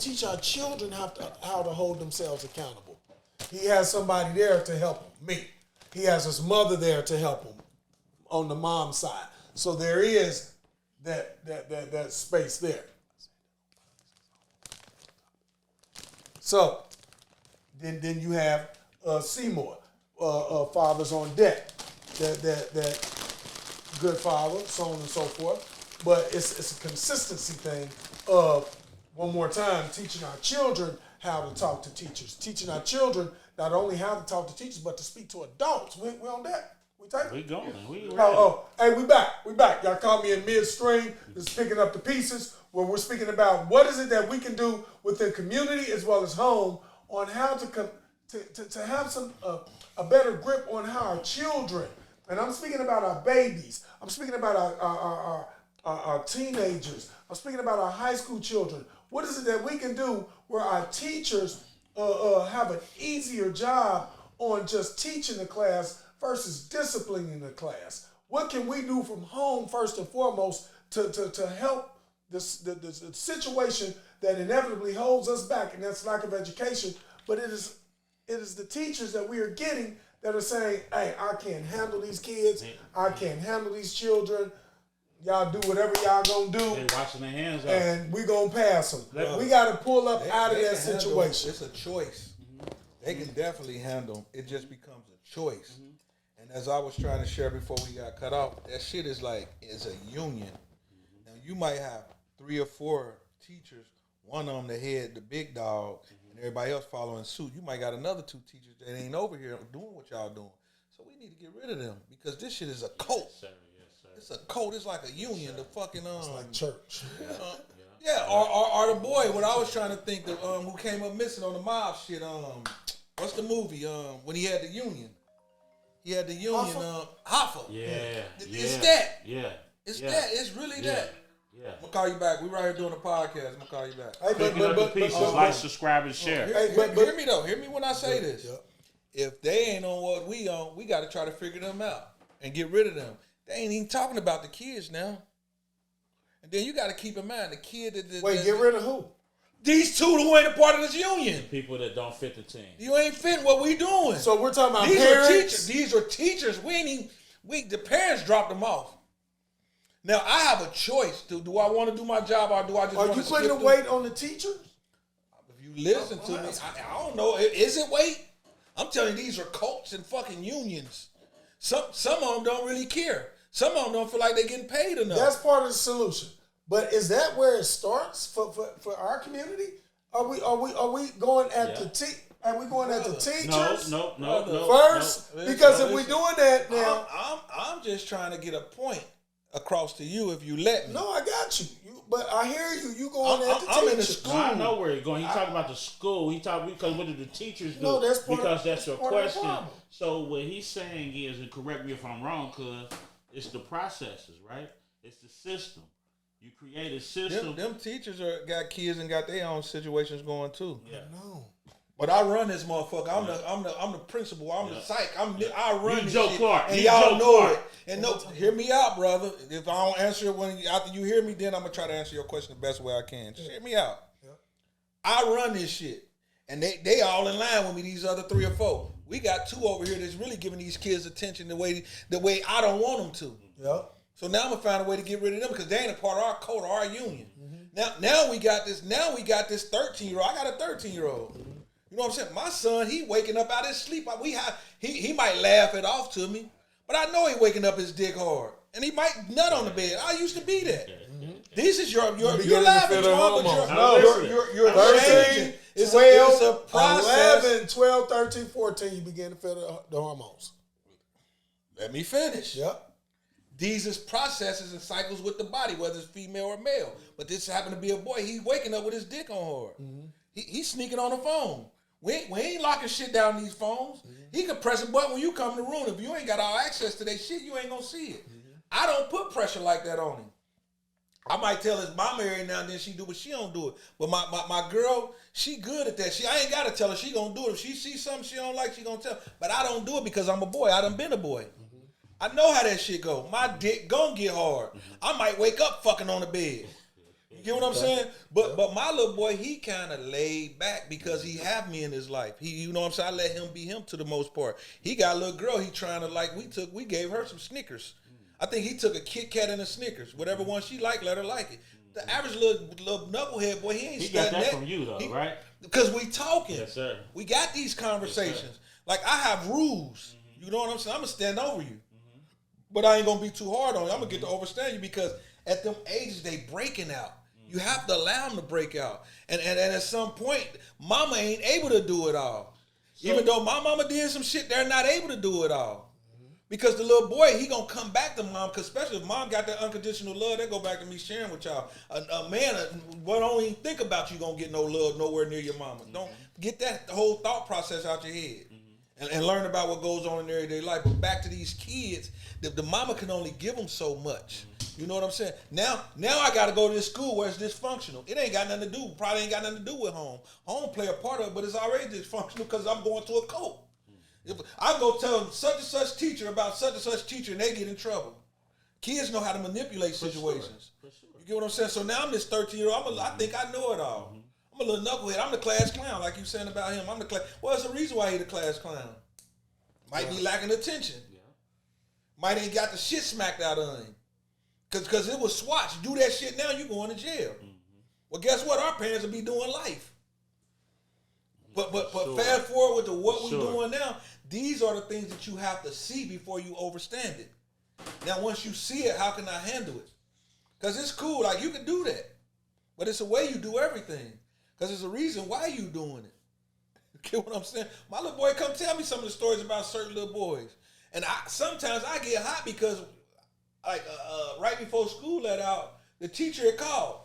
teach our children how to hold themselves accountable. He has somebody there to help him, me. He has his mother there to help him on the mom side. So there is that space there. So then you have Seymour, fathers on deck, that good father, so on and so forth. But it's a consistency thing of, one more time, teaching our children how to talk to teachers. Teaching our children not only how to talk to teachers, but to speak to adults. We on that. We going. We ready. Hey, we back. Y'all caught me in midstream, just picking up the pieces where we're speaking about what is it that we can do within community as well as home on how to have a better grip on how our children, and I'm speaking about our babies, I'm speaking about our teenagers, I'm speaking about our high school children. What is it that we can do where our teachers have an easier job on just teaching the class versus disciplining the class? What can we do from home first and foremost to help the situation that inevitably holds us back, and that's lack of education? But it is the teachers that we are getting that are saying, hey, I can't handle these kids, I can't handle these children. Y'all do whatever y'all gonna do. They're washing their hands out. And we gonna pass them. We gotta pull up out of that situation. It's a choice. Mm-hmm. They can definitely handle them. It just becomes a choice. Mm-hmm. And as I was trying to share before we got cut off, that shit is a union. Mm-hmm. Now you might have 3 or 4 teachers, one of them the head, the big dog, and everybody else following suit. You might got another 2 teachers that ain't over here doing what y'all doing. So we need to get rid of them because this shit is a cult. Yes, sir. It's a cult. It's like a union. The fucking it's like church. Or the boy. What I was trying to think, who came up missing on the mob shit. What's the movie? When he had the union. He had the union. Hoffa. Yeah. It's that. Yeah. It's that. It's really that. Yeah. I'm gonna call you back. We right here doing a podcast. I'm gonna call you back. Hey, like, subscribe, and share. Hear me though. Hear me when I say this. If they ain't on what we on, we got to try to figure them out and get rid of them. They ain't even talking about the kids now. And then you got to keep in mind the kid that... Wait, get rid of who? These 2 who ain't a part of this union. The people that don't fit the team. You ain't fitting what we doing. So we're talking about these parents? These are teachers. We ain't even... the parents dropped them off. Now, I have a choice. Do I want to do my job or do I just want to skip? Are you putting the weight on the teachers? If you listen to me, I don't know. Is it weight? I'm telling you, these are cults and fucking unions. Some of them don't really care. Some of them don't feel like they're getting paid enough. That's part of the solution. But is that where it starts for our community? Are we going at the Are we going at the teachers? No. First, because if we're doing that now, I'm just trying to get a point across to you. If you let me. No, I got you. But I hear you. You going at the I'm teachers. in the school. No, I know where you're going. He's talking about the school. He talking because what do the teachers do? No, that's your question. Problem. So what he's saying is, and correct me if I'm wrong, because it's the processes, right? It's the system. You create a system. Them teachers got kids and got their own situations going too. Yeah. No. But I run this motherfucker. I'm the principal. I'm the psych. I run this Joe shit. Clark. And y'all know it. And no, hear me out, brother. If I don't answer it after you hear me, then I'm gonna try to answer your question the best way I can. Just hear me out. Yeah. I run this shit, and they all in line with me. These other 3 or 4. We got 2 over here that's really giving these kids attention the way I don't want them to. Yeah. So now I'm gonna find a way to get rid of them because they ain't a part of our code or our union. Mm-hmm. Now we got this 13-year-old. I got a 13-year-old. Mm-hmm. You know what I'm saying? My son, he waking up out his sleep. He might laugh it off to me, but I know he waking up his dick hard, and he might nut on the bed. I used to be that. Mm-hmm. This is you're laughing, John, but you're 13, it's 12, a process. 11, 12, 13, 14, you begin to feel the hormones. Let me finish. Yep. These is processes and cycles with the body, whether it's female or male. But this happened to be a boy. He's waking up with his dick on hard. Mm-hmm. He's sneaking on the phone. We ain't locking shit down in these phones. Mm-hmm. He can press a button when you come in the room. If you ain't got all access to that shit, you ain't gonna see it. Mm-hmm. I don't put pressure like that on him. I might tell his mama every now and then she do, but she don't do it. But my girl, she good at that. I ain't gotta tell her. She gonna do it. If she sees something she don't like, she gonna tell. But I don't do it because I'm a boy. I done been a boy. Mm-hmm. I know how that shit go. My dick gonna get hard. Mm-hmm. I might wake up fucking on the bed. You get what I'm saying? But my little boy, he kind of laid back because he have me in his life. He, you know what I'm saying? I let him be him to the most part. He got a little girl. He trying to like. We gave her some Snickers. I think he took a Kit Kat and a Snickers. Whatever one she like, let her like it. The average little knucklehead boy, he ain't studying that. He got that from you though, right? Because we talking. Yes, sir. We got these conversations. Yes, like I have rules. You know what I'm saying? I'm gonna stand over you, but I ain't gonna be too hard on you. I'm gonna get to overstand you because at them ages they breaking out. You have to allow them to break out, and at some point, mama ain't able to do it all. So, even though my mama did some shit, they're not able to do it all. Because the little boy, he gonna come back to mom, because especially if mom got that unconditional love, that go back to me sharing with y'all. A man, don't even think about you gonna get no love nowhere near your mama. Don't get that whole thought process out your head. And learn about what goes on in their everyday life. But back to these kids, the mama can only give them so much. You know what I'm saying? Now I got to go to this school where it's dysfunctional. It ain't got nothing to do. Probably ain't got nothing to do with home. Home play a part of it, but it's already dysfunctional because I'm going to a cult. If I go tell such and such teacher about such and such teacher and they get in trouble. Kids know how to manipulate situations. For sure. You get what I'm saying? So now I'm this 13-year-old. I think I know it all. I'm a little knucklehead. I'm the class clown, like you saying about him. I'm the class. Well, there's a reason why he the class clown. Might be lacking attention. Yeah. Might ain't got the shit smacked out of him. Cause it was swatch. Do that shit now, you going to jail. Well, guess what? Our parents will be doing life. But fast forward to what we're doing now. These are the things that you have to see before you overstand it. Now, once you see it, how can I handle it? Because it's cool. Like, you can do that. But it's a way you do everything. Because there's a reason why you doing it. You get what I'm saying? My little boy come tell me some of the stories about certain little boys. And sometimes I get hot because, like, right before school let out, the teacher had called.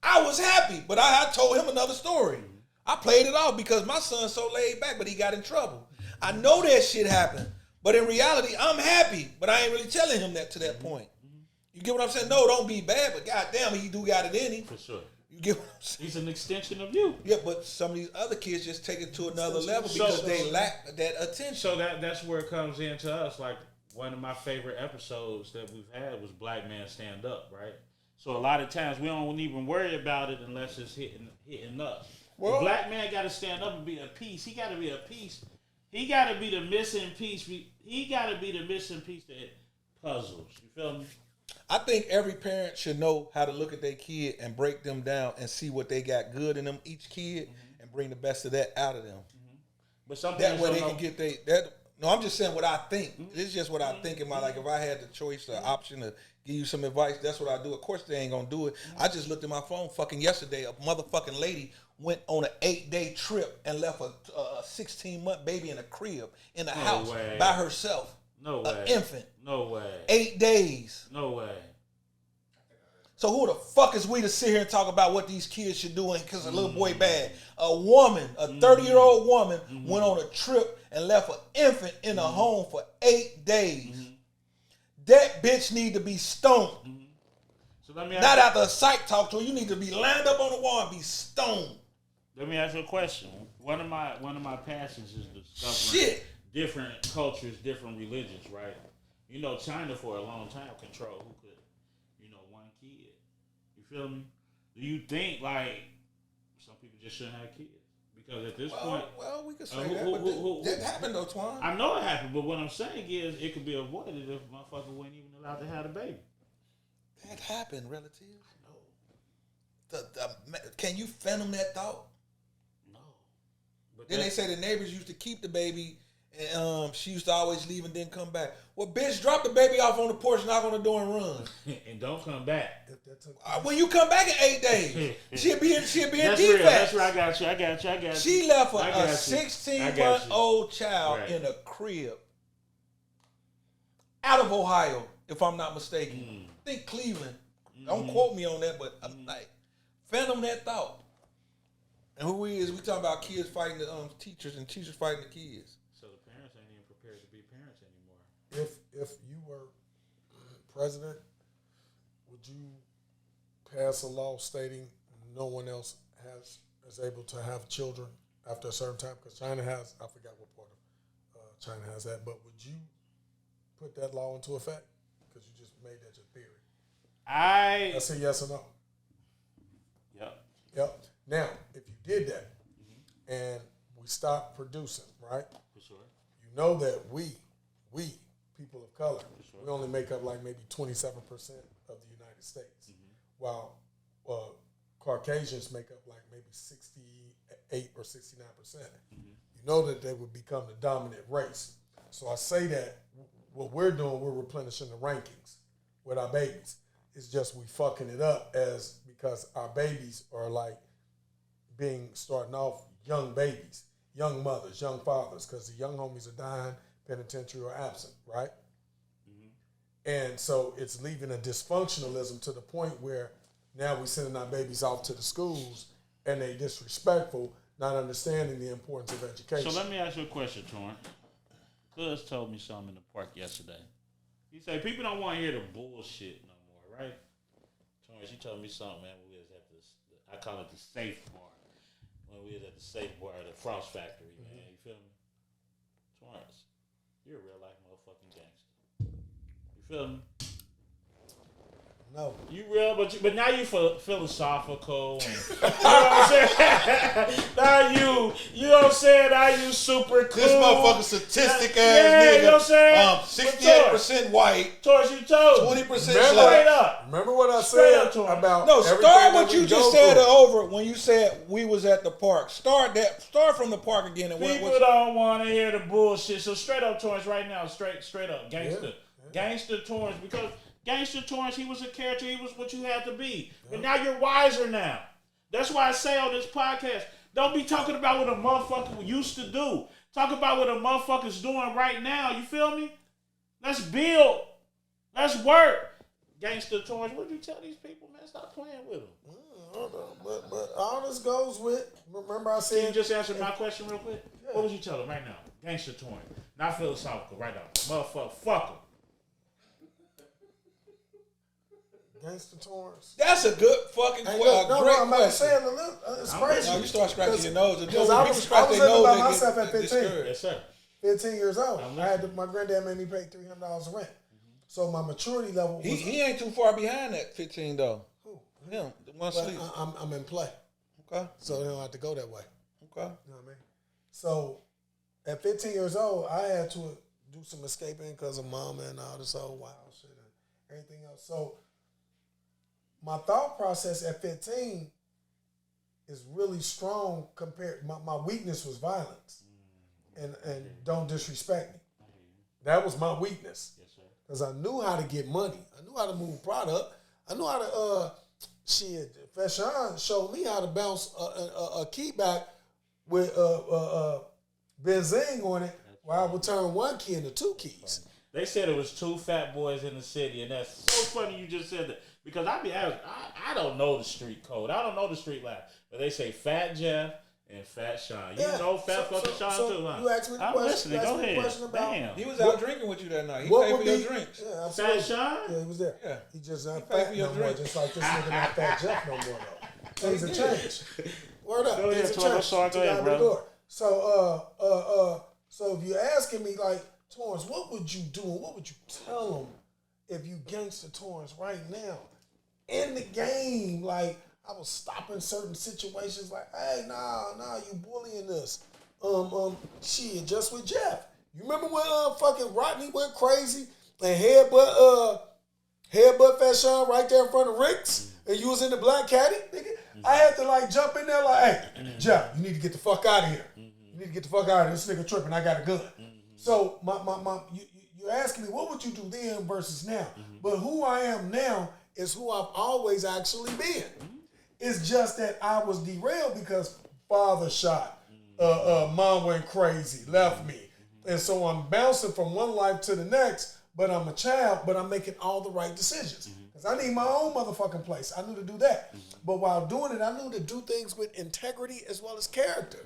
I was happy, but I told him another story. I played it off because my son's so laid back, but he got in trouble. I know that shit happened, but in reality, I'm happy, but I ain't really telling him that to that point. You get what I'm saying? No, don't be bad, but goddamn, he do got it in him. For sure. You get what I'm saying? He's an extension of you. Yeah, but some of these other kids just take it to another level because they lack that attention. So that's where it comes into us. Like, one of my favorite episodes that we've had was Black Man Stand Up, right? So a lot of times we don't even worry about it unless it's hitting us. Well, the black man got to stand up and be a piece. He got to be a piece. He got to be the missing piece. He got to be the missing piece that puzzles. You feel me? I think every parent should know how to look at their kid and break them down and see what they got good in them, each kid, and bring the best of that out of them. But some that way they can get that. No, I'm just saying what I think. This is just what I think in my life. If I had the choice, the option to give you some advice, that's what I do. Of course, they ain't gonna do it. I just looked at my phone fucking yesterday. A motherfucking lady went on an 8-day trip and left a 16-month baby in a crib in a house by herself. No way. An infant. No way. 8 days. No way. So who the fuck is we to sit here and talk about what these kids should do because a little boy bad? A woman, a 30-year-old woman, went on a trip and left an infant in a home for 8 days. That bitch need to be stoned. So let me not after a psych talk to her. You need to be lined up on the wall and be stoned. Let me ask you a question. One of my passions is discovering different cultures, different religions, right? You know, China for a long time controlled who could, one kid. You feel me? Do you think like some people just shouldn't have kids? Because at this point, we could say that happened though, Twan. I know it happened, but what I'm saying is it could be avoided if motherfucker wasn't even allowed to have a baby. That happened, relative. No. Can you fathom that thought? No. But then they say the neighbors used to keep the baby, and she used to always leave and then come back. Well, bitch, drop the baby off on the porch, knock on the door, and run. And don't come back. When you come back in 8 days, she'll be in defects. That's right. I got you. She left a 16-month-old child in a crib out of Ohio, if I'm not mistaken. I think Cleveland. Don't quote me on that, but I'm like, phantom that thought. And who we talking about kids fighting the teachers and teachers fighting the kids. So the parents ain't even prepared to be parents anymore. If you were president, would you pass a law stating no one else is able to have children after a certain time? Because China has, I forgot what part of China has that, but would you put that law into effect? Because you just made that your theory. I say yes or no. Yep. Now, if you did that and we stopped producing, right? For sure. You know that we people of color, we only make up like maybe 27% of the United States, while Caucasians make up like maybe 68 or 69%. You know that they would become the dominant race. So I say that what we're doing, we're replenishing the rankings with our babies. It's just we fucking it up because our babies are like starting off young babies, young mothers, young fathers, because the young homies are dying, penitentiary or absent, right? And so it's leaving a dysfunctionalism to the point where now we're sending our babies off to the schools and they disrespectful, not understanding the importance of education. So let me ask you a question, Torrance. Cuz told me something in the park yesterday. He said people don't want to hear the bullshit no more, right? Torrance, you told me something, man. We was at this, I call it the safe bar. When we was at the safe bar at the Frost Factory, man. You feel me? Torrance, you're a real life motherfucking gangster. You feel me? No. You real, but now you philosophical. And, you know what I'm saying? Now you know what I'm saying? Now you super cool. This motherfucker statistic ass yeah, nigga. You know what I'm saying? 68% white. Torrance, you told 20% straight black. up. Remember what I Straight said up, Torrance. about No, everything start that what we you go just said through? over when you said we was at the park. Start from the park again. And People don't want to hear the bullshit. So straight up, Torrance, right now, straight up, gangster. Gangster Torrance, because Gangster Torrance, he was a character, he was what you had to be. But now you're wiser now. That's why I say on this podcast, don't be talking about what a motherfucker used to do. Talk about what a motherfucker's doing right now. You feel me? Let's build. Let's work. Gangster Torrance, what did you tell these people, man? Stop playing with them. But all this goes with, remember I said... Can you just answer my question real quick? Yeah. What would you tell them right now? Gangster Torrance. Not philosophical, right now. Motherfucker, fuck them. Gangster Torrance. That's a good fucking question. I'm not saying it's crazy. No, you start scratching your nose. Because I was living by myself at 15. Yes, sir. 15 years old. My granddad made me pay $300 rent. So my maturity level was... He ain't too far behind that 15, though. Who? Him. One But sleep. I'm in play. Okay. So they don't have to go that way. Okay. You know what I mean? So at 15 years old, I had to do some escaping because of mama and all this old wild shit and everything else. So my thought process at 15 is really strong compared. My weakness was violence, and don't disrespect me. That was my weakness. Yes, sir. Because I knew how to get money. I knew how to move product. I knew how to Fashion showed me how to bounce a key back with benzene on it, where I would turn one key into two keys. They said it was two fat boys in the city, and that's so funny you just said that. Because I don't know the street code. I don't know the street life. But they say Fat Jeff and Fat Sean. You know Fat fucking Sean too, huh? You asked me the I'm question. listening. Go ahead. About, Damn. He was out drinking with you that night. He paid for your drinks. Yeah, absolutely. Fat Sean? Yeah, he was there. Yeah. He just not paid fat for your no more, drink. just like this nigga not Fat Jeff no more, though. Things have changed. Word up. Go ahead, Things have changed. Go ahead, bro. So if you're asking me, like, Torrance, what would you do and what would you tell them if you gangster Torrance right now? In the game, like, I was stopping certain situations like, hey, nah, you bullying us. Shit, just with Jeff. You remember when fucking Rodney went crazy and headbutt Fat Sean right there in front of Rick's and you was in the black caddy, nigga? I had to like jump in there like, hey, Jeff, you need to get the fuck out of here. You need to get the fuck out of here. This nigga tripping, I got a gun. So you're asking me, what would you do then versus now? But who I am now is who I've always actually been. It's just that I was derailed because father shot, mom went crazy, left me. And so I'm bouncing from one life to the next, but I'm a child, but I'm making all the right decisions. Because I need my own motherfucking place. I knew to do that. But while doing it, I knew to do things with integrity as well as character.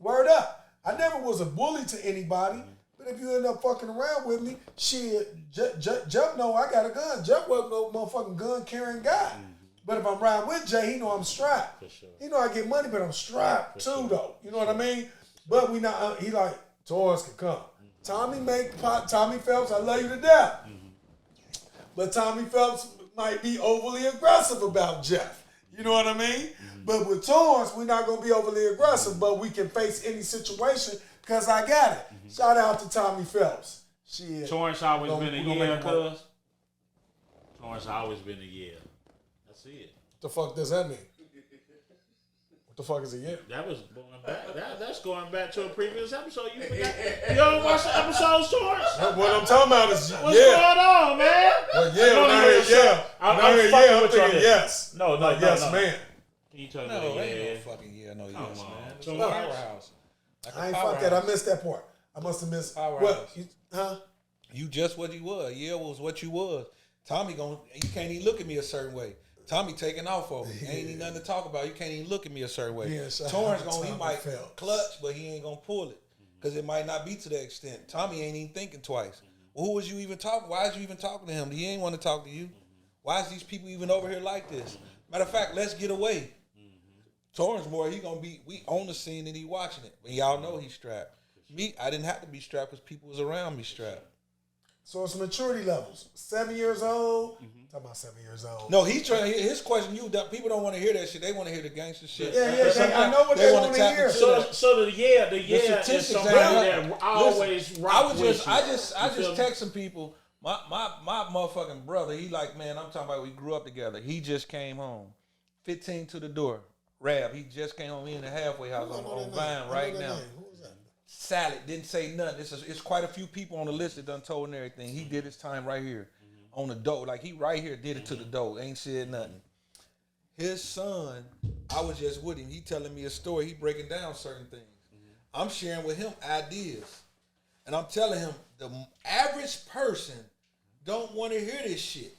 Word up. I never was a bully to anybody. But if you end up fucking around with me, shit, Jeff know I got a gun. Jeff wasn't no motherfucking gun carrying guy. But if I'm riding with Jay, he know I'm strapped. For sure. He know I get money, but I'm strapped too, though. You know what I mean? But we not. He like Taurus can come. Tommy Phelps, I love you to death. But Tommy Phelps might be overly aggressive about Jeff. You know what I mean? But with Torrance, we're not going to be overly aggressive, but we can face any situation because I got it. Shout out to Tommy Phelps. Shit. Torrance always been a year, cuz. Torrance always been a year. That's it. What the fuck does that mean? What the fuck is a year? That was going back. That's going back to a previous episode. You forgot. You don't watch the episodes, Torrance? What I'm talking about is What's going on, man? Well, when I hear I'm thinking yes. No, yes, man. Can you tell me? No, ain't no fucking yes, man. It's a powerhouse. I ain't fuck that. I missed that part. I must have missed. What? You just what you was. Yeah, was what you was. Tommy you can't even look at me a certain way. Tommy taking off over me. Ain't even nothing to talk about. You can't even look at me a certain way. Yeah, Torrance he might clutch, but he ain't gonna pull it because it might not be to that extent. Tommy ain't even thinking twice. Well, who was you even talking? Why is you even talking to him? He ain't want to talk to you. Why is these people even over here like this? Matter of fact, let's get away. Torrance boy, we on the scene and he watching it. And y'all know he's strapped. Me, I didn't have to be strapped because people was around me strapped. So it's maturity levels. 7 years old. Talking about 7 years old. No, he's trying. His question, people don't want to hear that shit. They want to hear the gangster shit. Yeah. I know what they want to hear. So the is somebody that always rock with you. I just text some people. My motherfucking brother. He like, man, I'm talking about we grew up together. He just came home. 15 to the door. Rab. He just came home in the halfway house on Vine right now. Who was that? Salad didn't say nothing. It's quite a few people on the list that done told and everything. He did his time right here on the dough. Like he right here did it to the dough. Ain't said nothing. His son, I was just with him. He telling me a story. He breaking down certain things. I'm sharing with him ideas. And I'm telling him the average person don't want to hear this shit.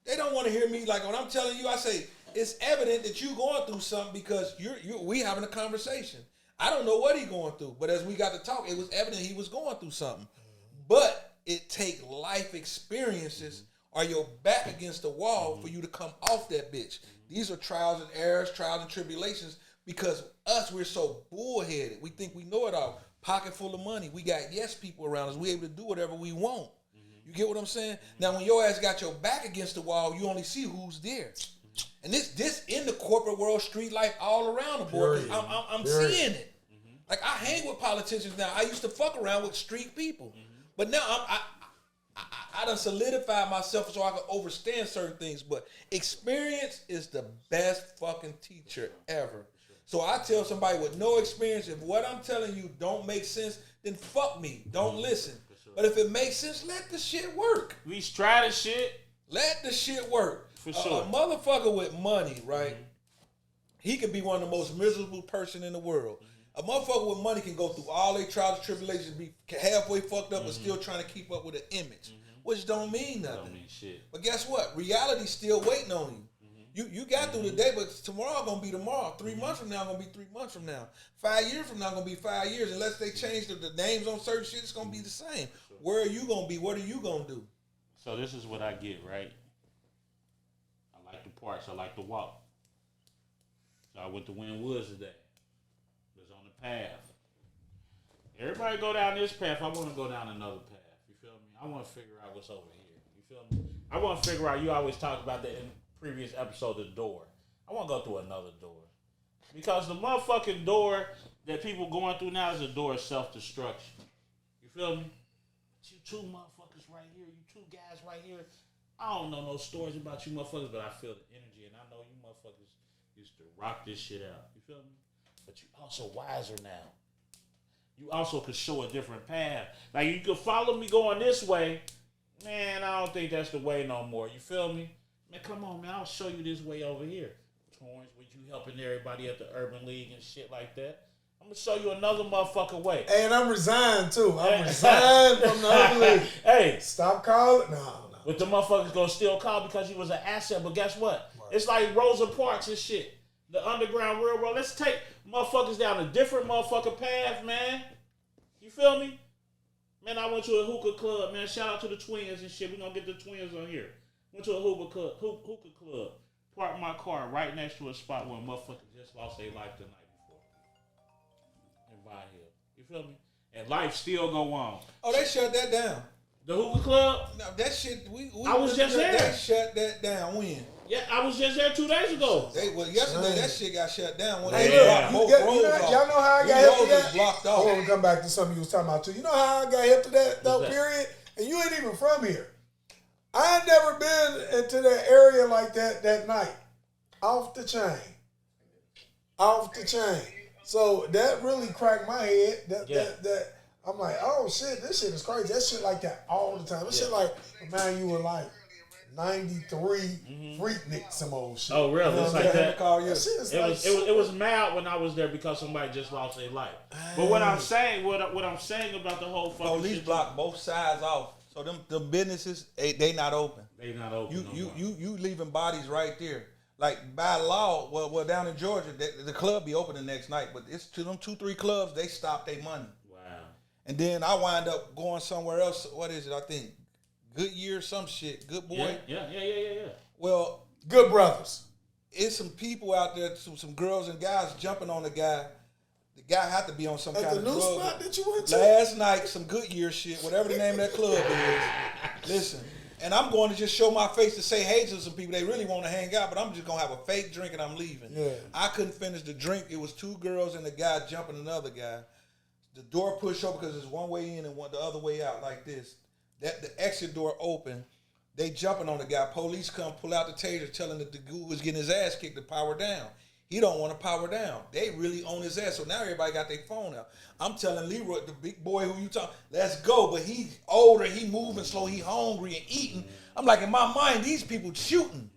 They don't want to hear me like when I'm telling you, I say, it's evident that you going through something because we having a conversation. I don't know what he going through, but as we got to talk, it was evident he was going through something. But it take life experiences or your back against the wall for you to come off that bitch. These are trials and errors, trials and tribulations, because we're so bullheaded. We think we know it all. Pocket full of money. We got yes people around us. We able to do whatever we want. You get what I'm saying? Now, when your ass got your back against the wall, you only see who's there. And this in the corporate world, street life, all around the board. I'm seeing it. Like I hang with politicians now. I used to fuck around with street people, but now I done solidified myself so I can understand certain things. But experience is the best fucking teacher ever. So I tell somebody with no experience, if what I'm telling you don't make sense, then fuck me. Don't listen. But if it makes sense, let the shit work. We try the shit. Let the shit work. For sure. A motherfucker with money, right? He could be one of the most miserable person in the world. A motherfucker with money can go through all their trials and tribulations, be halfway fucked up, but still trying to keep up with an image, which don't mean nothing. Don't mean shit. But guess what? Reality's still waiting on you. You got through the day, but tomorrow gonna be tomorrow. 3 months from now gonna be 3 months from now. 5 years from now gonna be 5 years. Unless they change the names on certain shit, it's gonna be the same. Where are you gonna be? What are you gonna do? So this is what I get, right? I like the parks. I like to walk. So I went to Wynn Woods today. Was on the path. Everybody go down this path. I want to go down another path. You feel me? I want to figure out what's over here. You feel me? I want to figure out. You always talk about that in previous episode. The door. I want to go through another door because the motherfucking door that people going through now is a door of self-destruction. You feel me? You two motherfuckers right here. You two guys right here. I don't know no stories about you motherfuckers, but I feel the energy, and I know you motherfuckers used to rock this shit out. You feel me? But you also wiser now. You also could show a different path. Like, you could follow me going this way. Man, I don't think that's the way no more. You feel me? Man, come on, man. I'll show you this way over here. Torrance, with you helping everybody at the Urban League and shit like that. I'm going to show you another motherfucking way. Hey, and I'm resigned, too. I'm resigned from the Urban League. Hey. Stop calling. No. But the motherfuckers going to still call because he was an asset. But guess what? Right. It's like Rosa Parks and shit. The Underground Railroad. Let's take motherfuckers down a different motherfucking path, man. You feel me? Man, I went to a hookah club, man. Shout out to the twins and shit. We're going to get the twins on here. Went to a hookah club. Parked my car right next to a spot where a motherfucker just lost their life the night before. In Vine Hill. You feel me? And life still go on. Oh, they shut that down. The hookah club? No, that shit, I was just there. They shut that down when? Yeah, I was just there 2 days ago. Yesterday that shit got shut down. When Hey, they look, blocked both roads off. y'all know how I got These hip to roads that? is blocked I off. want to come back to something you was talking about too. You know how I got hip to that though, that? period? And you ain't even from here. I ain't never been into that area like that night. Off the chain. Off the chain. So that really cracked my head. That I'm like, oh shit, this shit is crazy. That shit like that all the time. This shit like, man, you were like 93 Freaknik, some old shit. Oh, really? It's like that. It was mad when I was there because somebody just lost their life. But what I'm saying, what I'm saying about the whole fucking police block both sides off. So them businesses, they not open. They not open. You leaving bodies right there. Like by law, well down in Georgia, the club be open the next night, but it's to them 2-3 clubs, they stop their money. Wow. And then I wind up going somewhere else. What is it? I think Goodyear, some shit. Good Boy. Yeah. Well, Good Brothers. It's some people out there, some girls and guys jumping on the guy. The guy had to be on some At kind the of new drug. spot that you went to? Last night, some Goodyear shit, whatever the name of that club is. Listen, and I'm going to just show my face to say hey to some people. They really want to hang out, but I'm just going to have a fake drink and I'm leaving. Yeah. I couldn't finish the drink. It was 2 girls and a guy jumping another guy. The door pushed open because it's one way in and the other way out like this. The exit door open. They jumping on the guy. Police come pull out the taser telling that the dude was getting his ass kicked to power down. He don't want to power down. They really on his ass. So now everybody got their phone out. I'm telling Leroy, the big boy who you talking, let's go. But he's older. He moving slow. He hungry and eating. I'm like, in my mind, these people shooting.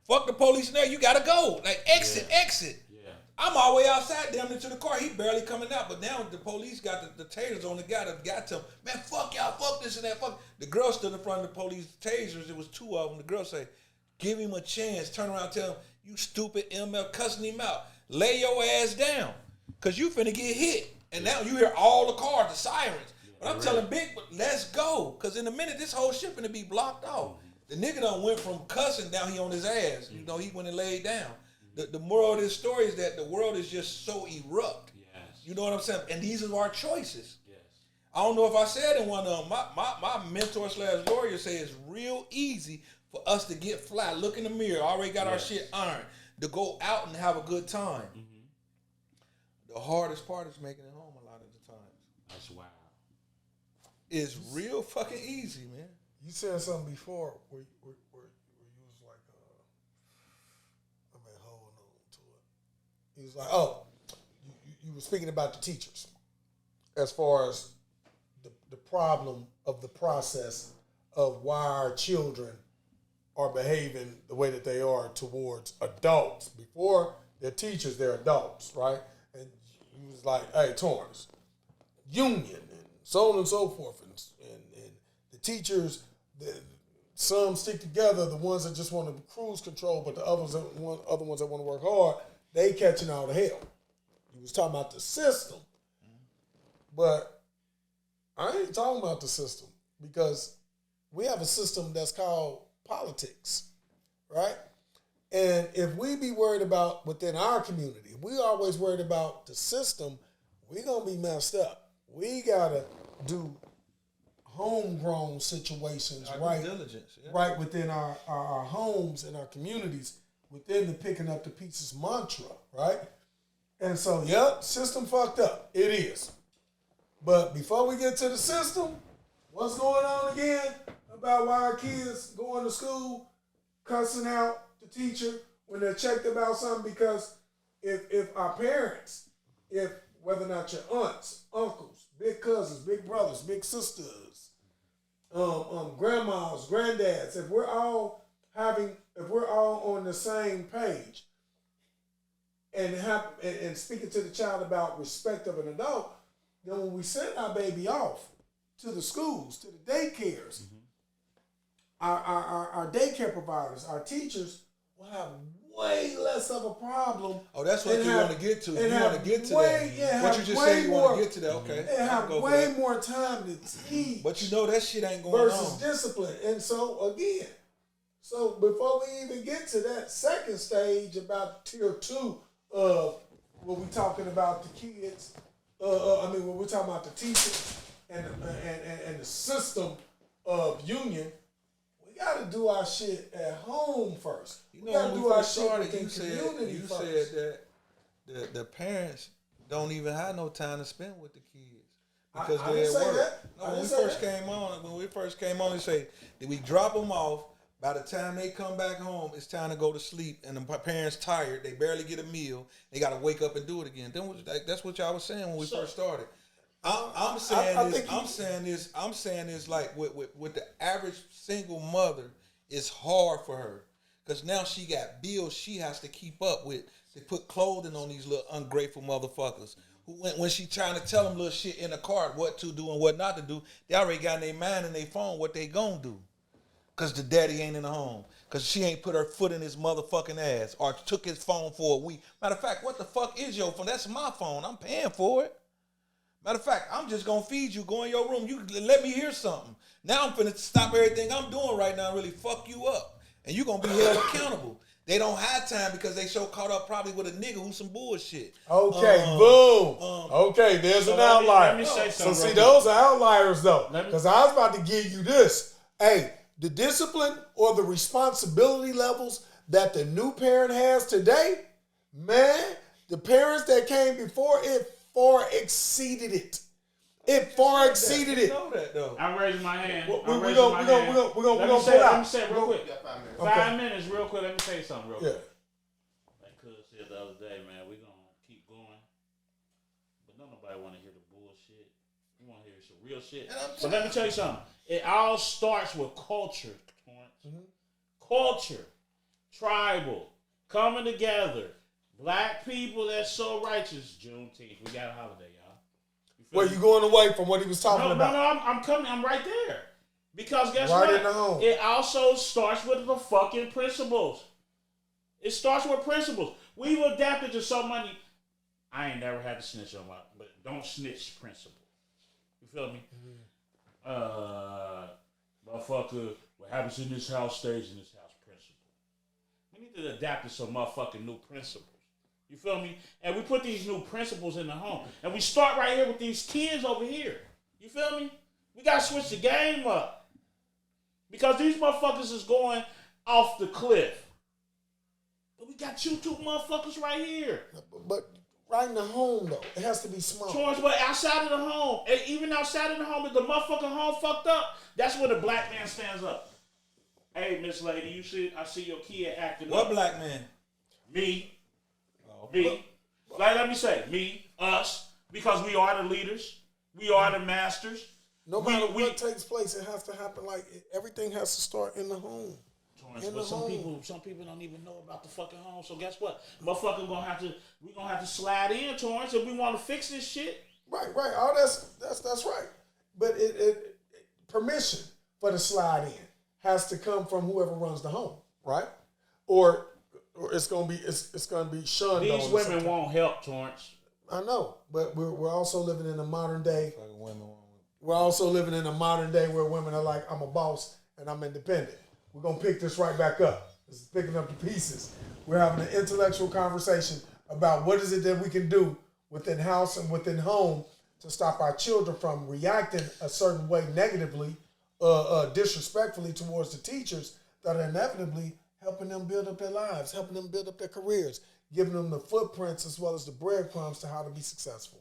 Fuck the police in there. You got to go. Like, exit. Yeah. I'm all the way outside, damn near to the car. He barely coming out. But now the police got the tasers on the guy that got to him. Man, fuck y'all. Fuck this and that. Fuck. The girl stood in front of the police tasers. It was 2 of them. The girl say, give him a chance. Turn around and tell him, you stupid ML, cussing him out. Lay your ass down. Because you finna get hit. And now you hear all the cars, the sirens. But I'm telling Big, let's go. Because in a minute, this whole shit finna be blocked off. The nigga done went from cussing, now he on his ass. You know, he went and laid down. The moral of this story is that the world is just so erupt. Yes. You know what I'm saying? And these are our choices. Yes. I don't know if I said in one of them, my mentor / lawyer say it's real easy for us to get fly, look in the mirror, already got our shit ironed, to go out and have a good time. The hardest part is making it home a lot of the times. That's wild. It's real fucking easy, man. You said something before where you was like, I mean, hold on to it. He was like, oh, you were speaking about the teachers as far as the problem of the process of why our children are behaving the way that they are towards adults. Before they're teachers, they're adults, right? And he was like, hey, Taurus, union and so on and so forth. And the teachers, some stick together, the ones that just want to cruise control, but the other ones that want to work hard, they catching all the hell. He was talking about the system. But I ain't talking about the system because we have a system that's called politics, right? And if we be worried about within our community, if we always worried about the system, we gonna be messed up. We gotta do homegrown situations, right? Diligence, Right within our homes and our communities, within the picking up the pieces mantra, right? And so, yep, system fucked up. It is. But before we get to the system, what's going on again about why our kids going to school cussing out the teacher when they're checked about something? Because if our parents, if whether or not your aunts, uncles, big cousins, big brothers, big sisters, grandmas, granddads, if we're all on the same page and speaking to the child about respect of an adult, then when we send our baby off to the schools, to the daycares, our daycare providers, our teachers will have way less of a problem. Oh, that's what you want to get to. You want to get to that. Yeah, what you just said, you want to get to that. Okay. They have way more time to teach. But you know that shit ain't going versus on. discipline. And so, again, before we even get to that second stage about tier 2 of what we're talking about the kids, when we're talking about the teachers and the system of union, we we gotta do our shit at home first. You know, we gotta when do we our first shit started, within community you first. said that the parents don't even have no time to spend with the kids because I they're didn't at say work. that. No, I when we didn't say first that. came on, they say that we drop them off. By the time they come back home, it's time to go to sleep, and the parents tired. They barely get a meal. They got to wake up and do it again. That's what y'all was saying when we first started. I'm saying this like with the average single mother, it's hard for her because now she got bills she has to keep up with. They put clothing on these little ungrateful motherfuckers. Who when she trying to tell them little shit in the card what to do and what not to do, they already got in their mind and their phone what they gonna do. Cause the daddy ain't in the home. Cause she ain't put her foot in his motherfucking ass or took his phone for a week. Matter of fact, what the fuck is your phone? That's my phone. I'm paying for it. Matter of fact, I'm just gonna feed you. Go in your room. You let me hear something. Now I'm finna stop everything I'm doing right now and really fuck you up. And you gonna be held accountable. They don't have time because they so caught up probably with a nigga who's some bullshit. Okay, boom. Okay, there's an outlier. Let me say So something. see, those are outliers though. Because I was about to give you this. Hey, the discipline or the responsibility levels that the new parent has today, man, the parents that came before it far exceeded it. It far exceeded it. You know that though. I'm raising my hand. We're gonna pull out. Let me say it real quick. Okay. 5 minutes, real quick. Let me say something real quick. Yeah. Like Cuz said the other day, man, we gonna keep going, but don't nobody want to hear the bullshit. We want to hear some real shit. But let me tell you something. It all starts with culture, Torrance. Mm-hmm. Culture, tribal, coming together. Black people that's so righteous. Juneteenth, we got a holiday, y'all. Well, you going away from what he was talking about? No, I'm coming. I'm right there. Because guess right what? In the home. It also starts with the fucking principles. It starts with principles. We've adapted to so many. I ain't never had to snitch on my, but don't snitch principle. You feel me? Motherfucker, what happens in this house stays in this house principle. We need to adapt to some motherfucking new principles. You feel me? And we put these new principles in the home. And we start right here with these kids over here. You feel me? We got to switch the game up. Because these motherfuckers is going off the cliff. But we got you two motherfuckers right here. But right in the home, though, it has to be small. Torrance, but outside of the home, and even outside of the home, if the motherfucking home fucked up, that's when the black man stands up. Hey, Miss Lady, I see your kid acting What up. black man? Me. Me. Like, let me say, me, us, because we are the leaders. We are the masters. No matter what takes place, it has to happen. Like everything has to start in the home. Torrance, but some people don't even know about the fucking home. So guess what? Motherfucker we gonna have to slide in, Torrance, if we want to fix this shit. Right. All that's right. But it permission for the slide in has to come from whoever runs the home, right? Or it's gonna be shunned. These women won't help, Torrance. I know, but we're also living in a modern day. We're also living in a modern day where women are like, I'm a boss and I'm independent. We're going to pick this right back up. This is picking up the pieces. We're having an intellectual conversation about what is it that we can do within house and within home to stop our children from reacting a certain way negatively, disrespectfully towards the teachers that are inevitably helping them build up their lives, helping them build up their careers, giving them the footprints as well as the breadcrumbs to how to be successful.